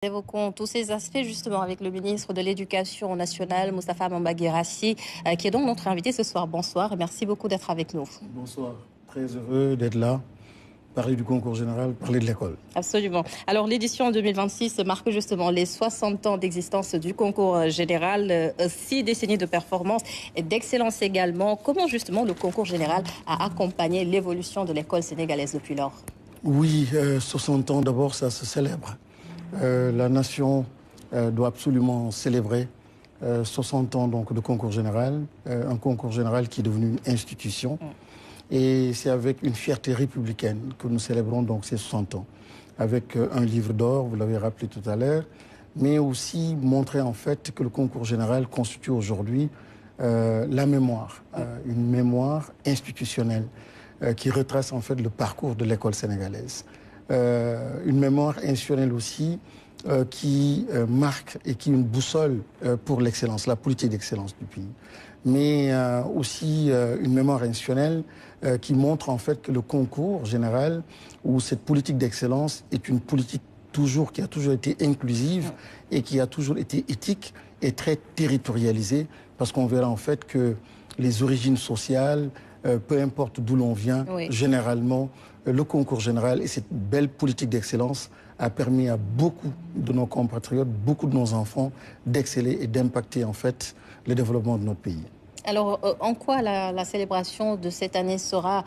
Évoquons tous ces aspects justement avec le ministre de l'Éducation nationale, Moustapha Mamba Guirassy, qui est donc notre invité ce soir. Bonsoir et merci beaucoup d'être avec nous. Bonsoir, très heureux d'être là, parler du concours général, parler de l'école. Absolument. Alors l'édition 2026 marque justement les 60 ans d'existence du concours général, 6 décennies de performance et d'excellence également. Comment justement le concours général a accompagné l'évolution de l'école sénégalaise depuis lors? Oui, 60 ans d'abord, ça se célèbre. La nation doit absolument célébrer 60 ans donc, de concours général, un concours général qui est devenu une institution. Et c'est avec une fierté républicaine que nous célébrons donc ces 60 ans. Avec un livre d'or, vous l'avez rappelé tout à l'heure, mais aussi montrer en fait que le concours général constitue aujourd'hui la mémoire, une mémoire institutionnelle qui retrace en fait le parcours de l'école sénégalaise. Une mémoire institutionnelle aussi qui marque et qui est une boussole pour l'excellence, la politique d'excellence du pays. Mais aussi une mémoire institutionnelle qui montre en fait que le concours général ou cette politique d'excellence est une politique qui a toujours été inclusive et qui a toujours été éthique et très territorialisée, parce qu'on verra en fait que les origines sociales, peu importe d'où l'on vient, généralement, le concours général et cette belle politique d'excellence a permis à beaucoup de nos compatriotes, beaucoup de nos enfants d'exceller et d'impacter en fait le développement de notre pays. Alors, en quoi la célébration de cette année sera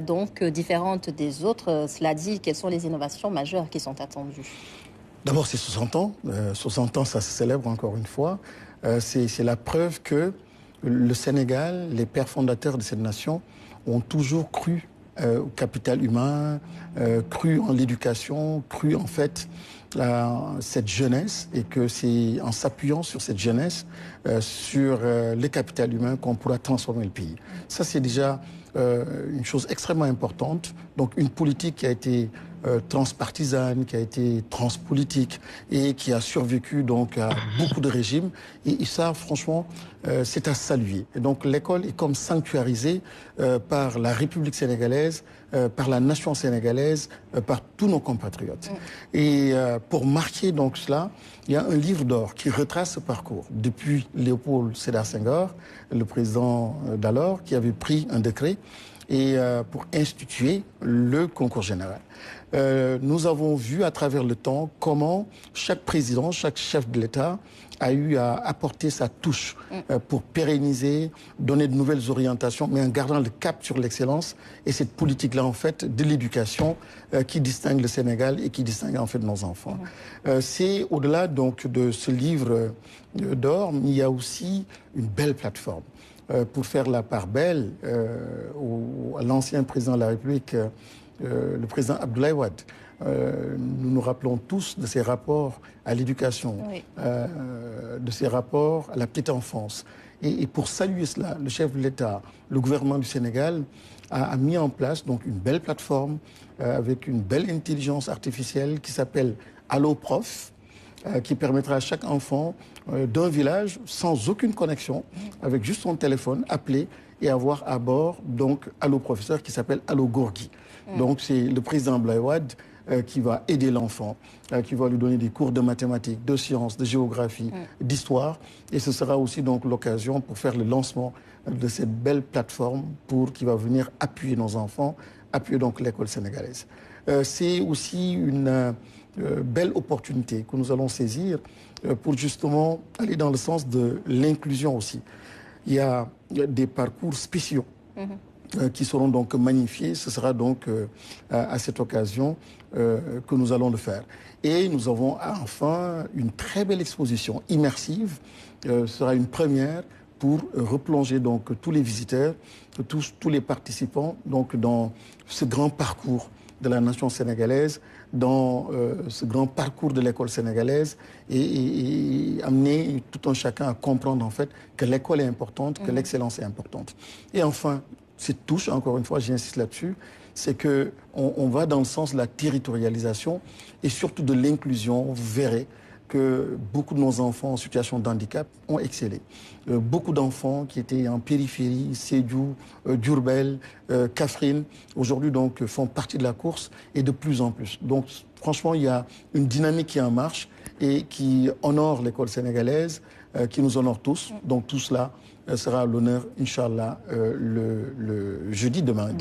donc différente des autres? Cela dit, quelles sont les innovations majeures qui sont attendues? D'abord, c'est 60 ans. 60 ans, ça se célèbre encore une fois. C'est la preuve que le Sénégal, les pères fondateurs de cette nation, ont toujours cru au capital humain, cru en l'éducation, cru en fait cette jeunesse, et que c'est en s'appuyant sur cette jeunesse, sur le capital humain, qu'on pourra transformer le pays. Ça, c'est déjà une chose extrêmement importante. Donc une politique qui a été transpartisane, qui a été transpolitique et qui a survécu donc à beaucoup de régimes. Et ça, franchement, c'est à saluer. Et donc l'école est comme sanctuarisée par la République sénégalaise, par la nation sénégalaise, par tous nos compatriotes. Et pour marquer donc cela, il y a un livre d'or qui retrace ce parcours depuis Léopold Sédar Senghor, le président d'alors, qui avait pris un décret et pour instituer le concours général. Nous avons vu à travers le temps comment chaque président, chaque chef de l'État a eu à apporter sa touche pour pérenniser, donner de nouvelles orientations, mais en gardant le cap sur l'excellence et cette politique-là, en fait, de l'éducation qui distingue le Sénégal et qui distingue, en fait, nos enfants. C'est au-delà, donc, de ce livre d'or, il y a aussi une belle plateforme pour faire la part belle à l'ancien président de la République, le président Abdoulaye Wade. Nous nous rappelons tous de ses rapports à l'éducation, de ses rapports à la petite enfance. Et pour saluer cela, le chef de l'État, le gouvernement du Sénégal a mis en place donc une belle plateforme avec une belle intelligence artificielle qui s'appelle Allo Prof, qui permettra à chaque enfant d'un village sans aucune connexion, avec juste son téléphone, appeler et avoir à bord donc Allo Professeur qui s'appelle Allo Gorgui. Donc c'est le président Abdoulaye Wade qui va aider l'enfant, qui va lui donner des cours de mathématiques, de sciences, de géographie, d'histoire. Et ce sera aussi donc l'occasion pour faire le lancement de cette belle plateforme qui va venir appuyer nos enfants, appuyer donc l'école sénégalaise. C'est aussi une belle opportunité que nous allons saisir pour justement aller dans le sens de l'inclusion aussi. Il y a des parcours spéciaux qui seront donc magnifiés. Ce sera donc à cette occasion que nous allons le faire. Et nous avons enfin une très belle exposition immersive. Ce sera une première pour replonger donc tous les visiteurs, tous les participants donc dans ce grand parcours de la nation sénégalaise, dans ce grand parcours de l'école sénégalaise et amener tout un chacun à comprendre en fait que l'école est importante, que l'excellence est importante. Et enfin, cette touche, encore une fois, j'insiste là-dessus, c'est qu'on va dans le sens de la territorialisation et surtout de l'inclusion. Vous verrez que beaucoup de nos enfants en situation de handicap ont excellé. Beaucoup d'enfants qui étaient en périphérie, Sédhiou, Diourbel, Kaffrine, aujourd'hui donc font partie de la course et de plus en plus. Donc franchement, il y a une dynamique qui est en marche et qui honore l'école sénégalaise, qui nous honore tous. Donc tout cela sera à l'honneur, Inch'Allah, le jeudi demain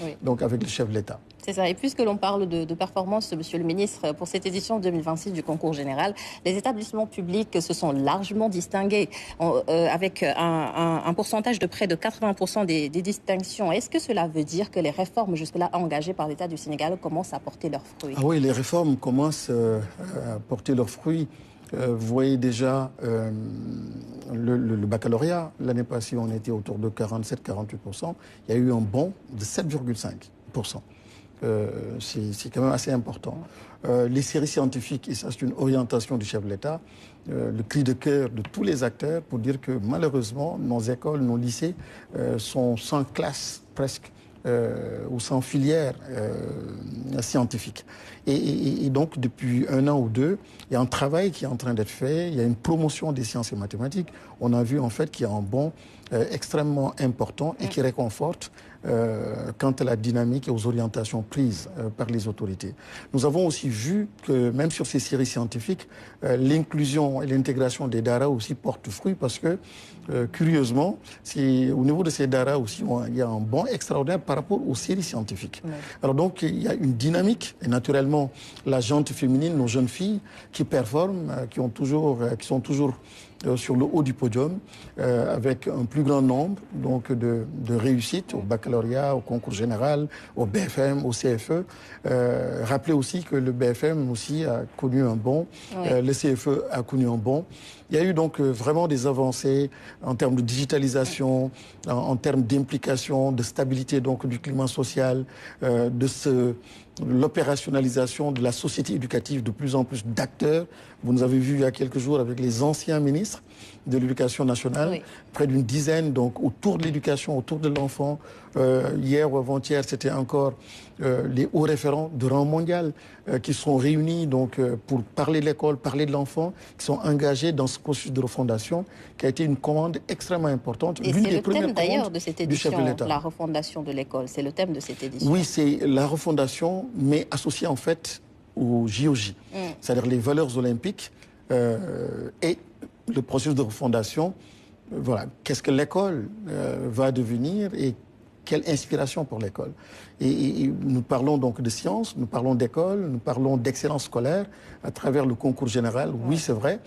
oui. donc avec le chef de l'État. C'est ça. Et puisque l'on parle de performance, Monsieur le ministre, pour cette édition 2026 du concours général, les établissements publics se sont largement distingués avec un pourcentage de près de 80% des distinctions. Est-ce que cela veut dire que les réformes jusque-là engagées par l'État du Sénégal commencent à porter leurs fruits? Ah oui, les réformes commencent à porter leurs fruits. Vous voyez déjà le baccalauréat. L'année passée, on était autour de 47-48%. Il y a eu un bond de 7,5%. C'est quand même assez important. Les séries scientifiques, et ça c'est une orientation du chef de l'État, le cri de cœur de tous les acteurs pour dire que malheureusement, nos écoles, nos lycées sont sans classe presque. Ou sans filière scientifique. Et donc, depuis 1 an ou 2, il y a un travail qui est en train d'être fait, il y a une promotion des sciences et mathématiques. On a vu en fait qu'il y a un bond extrêmement important et qui réconforte quant à la dynamique et aux orientations prises par les autorités. Nous avons aussi vu que même sur ces séries scientifiques, l'inclusion et l'intégration des daras aussi portent fruit parce que, curieusement, au niveau de ces daras aussi, il y a un bond extraordinaire par rapport aux séries scientifiques. Ouais. Alors donc, il y a une dynamique, et naturellement, la gente féminine, nos jeunes filles qui performent, qui sont toujours sur le haut du podium, avec un plus grand nombre donc, de réussites au baccalauréat, au concours général, au BFM, au CFE. Rappelez aussi que le BFM aussi a connu un bond, le CFE a connu un bond. Il y a eu donc vraiment des avancées en termes de digitalisation, en termes d'implication, de stabilité donc, du climat social, de l'opérationnalisation de la société éducative, de plus en plus d'acteurs. Vous nous avez vu il y a quelques jours avec les anciens ministres de l'Éducation nationale, près d'une dizaine, donc autour de l'éducation, autour de l'enfant. Hier ou avant-hier, c'était encore les hauts référents de rang mondial qui sont réunis donc, pour parler de l'école, parler de l'enfant, qui sont engagés dans ce processus de refondation, qui a été une commande extrêmement importante. Et c'est le thème d'ailleurs de cette édition, la refondation de l'école. C'est le thème de cette édition. Oui, c'est la refondation, mais associée en fait au JOJ, c'est-à-dire les valeurs olympiques et le processus de refondation. Voilà, qu'est-ce que l'école va devenir et quelle inspiration pour l'école. Et nous parlons donc de sciences, nous parlons d'école, nous parlons d'excellence scolaire à travers le concours général. Oui, c'est vrai.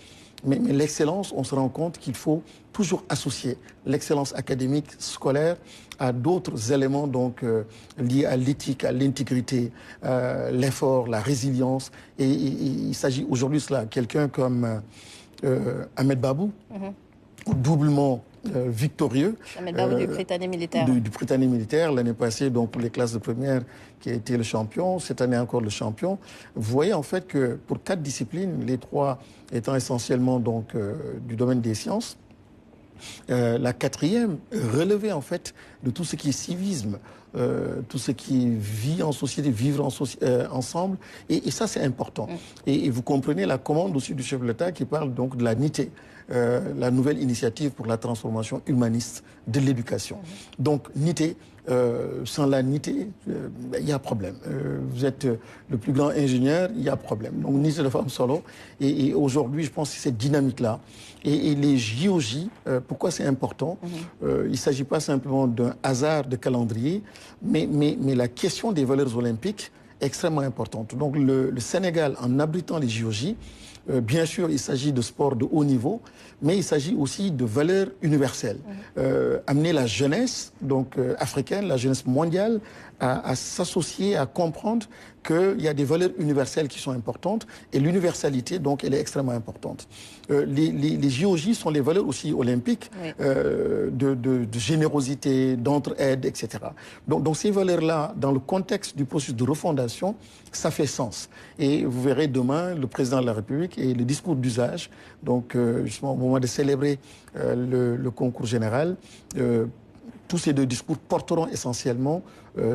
Mais l'excellence, on se rend compte qu'il faut toujours associer l'excellence académique, scolaire, à d'autres éléments donc, liés à l'éthique, à l'intégrité, l'effort, la résilience. Et il s'agit aujourd'hui de quelqu'un comme Ahmed Babou, doublement victorieux. Ahmed Babou du Prytanée militaire. Du Prytanée militaire. L'année passée, donc, pour les classes de première, qui a été le champion. Cette année encore le champion. Vous voyez en fait que pour 4 disciplines, les 3 étant essentiellement donc, du domaine des sciences, la 4e relevait en fait de tout ce qui est civisme, tout ce qui est vie en société, vivre ensemble. Et ça, c'est important. Et vous comprenez la commande aussi du chef de l'État qui parle donc de la NITE, la nouvelle initiative pour la transformation humaniste de l'éducation. Donc, NITE, sans la NITE, il y a problème. Vous êtes le plus grand ingénieur, il y a problème. Donc, NITE de femme solo. Et aujourd'hui, je pense que cette dynamique-là, et les JOJ, pourquoi c'est important? Il ne s'agit pas simplement d'un hasard de calendrier, mais la question des valeurs olympiques est extrêmement importante. Donc le Sénégal, en abritant les JOJ, bien sûr, il s'agit de sport de haut niveau, mais il s'agit aussi de valeurs universelles. Amener la jeunesse donc, africaine, la jeunesse mondiale, à s'associer, à comprendre qu'il y a des valeurs universelles qui sont importantes et l'universalité, donc, elle est extrêmement importante. Les JOJ sont les valeurs aussi olympiques de générosité, d'entraide, etc. Donc ces valeurs-là, dans le contexte du processus de refondation, ça fait sens. Et vous verrez demain le président de la République et le discours d'usage, donc justement au moment de célébrer le concours général, tous ces deux discours porteront essentiellement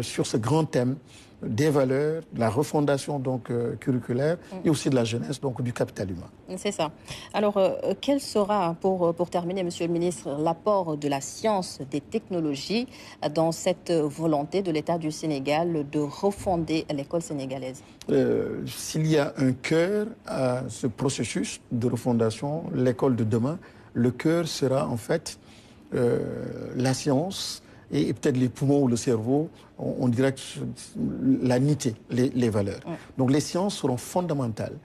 sur ce grand thème des valeurs, de la refondation donc curriculaire et aussi de la jeunesse, donc du capital humain. C'est ça. Alors, quel sera, pour terminer, Monsieur le ministre, l'apport de la science, des technologies dans cette volonté de l'État du Sénégal de refonder l'école sénégalaise? S'il y a un cœur à ce processus de refondation, l'école de demain, le cœur sera en fait la science et peut-être les poumons ou le cerveau, on dirait que la nité, les valeurs. Donc les sciences seront fondamentales.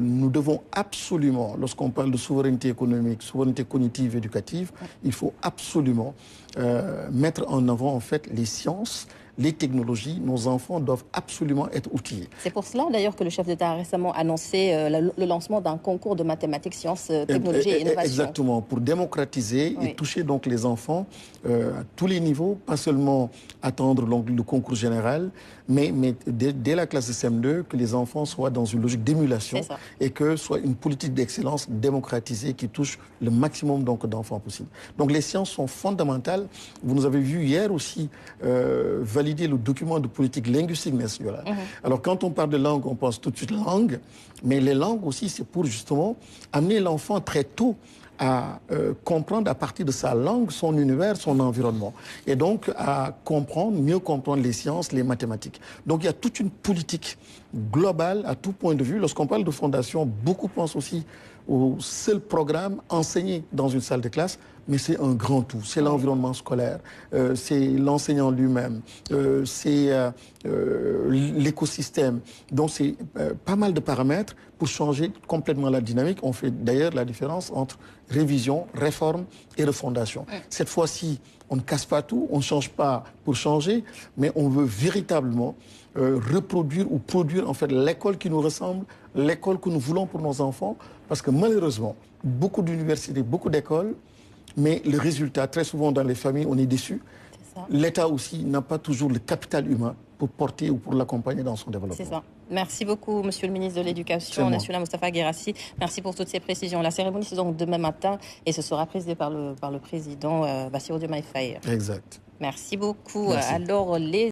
Nous devons absolument, lorsqu'on parle de souveraineté économique, souveraineté cognitive, éducative, il faut absolument mettre en avant en fait les sciences, les technologies. Nos enfants doivent absolument être outillés. C'est pour cela d'ailleurs que le chef d'État a récemment annoncé le lancement d'un concours de mathématiques, sciences, technologies et innovation. Exactement, pour démocratiser et toucher donc les enfants à tous les niveaux, pas seulement attendre donc, le concours général, mais dès la classe de CM2, que les enfants soient dans une logique d'émulation et que soit une politique d'excellence démocratisée qui touche le maximum d'enfants possible. Donc les sciences sont fondamentales. Vous nous avez vu hier aussi valider le document de politique linguistique nationale. Alors quand on parle de langue, on pense tout de suite langue, mais les langues aussi, c'est pour justement amener l'enfant très tôt à comprendre à partir de sa langue, son univers, son environnement. Et donc à comprendre, mieux comprendre les sciences, les mathématiques. Donc il y a toute une politique globale à tout point de vue. Lorsqu'on parle de fondation, beaucoup pensent aussi au seul programme enseigné dans une salle de classe, mais c'est un grand tout. C'est l'environnement scolaire, c'est l'enseignant lui-même, c'est l'écosystème. Donc c'est pas mal de paramètres pour changer complètement la dynamique. On fait d'ailleurs la différence entre révision, réforme et refondation. Cette fois-ci, on ne casse pas tout, on ne change pas pour changer, mais on veut véritablement reproduire ou produire en fait l'école qui nous ressemble, l'école que nous voulons pour nos enfants, parce que malheureusement, beaucoup d'universités, beaucoup d'écoles, mais le résultat, très souvent dans les familles, on est déçu. L'État aussi n'a pas toujours le capital humain pour porter ou pour l'accompagner dans son développement. C'est ça. Merci beaucoup, Monsieur le ministre de l'Éducation nationale, Moustapha Guirassy. Merci pour toutes ces précisions. La cérémonie, c'est donc demain matin et ce sera présidé par le président Bassirou Diomaye Faye. Exact. Merci beaucoup. Merci. Alors, les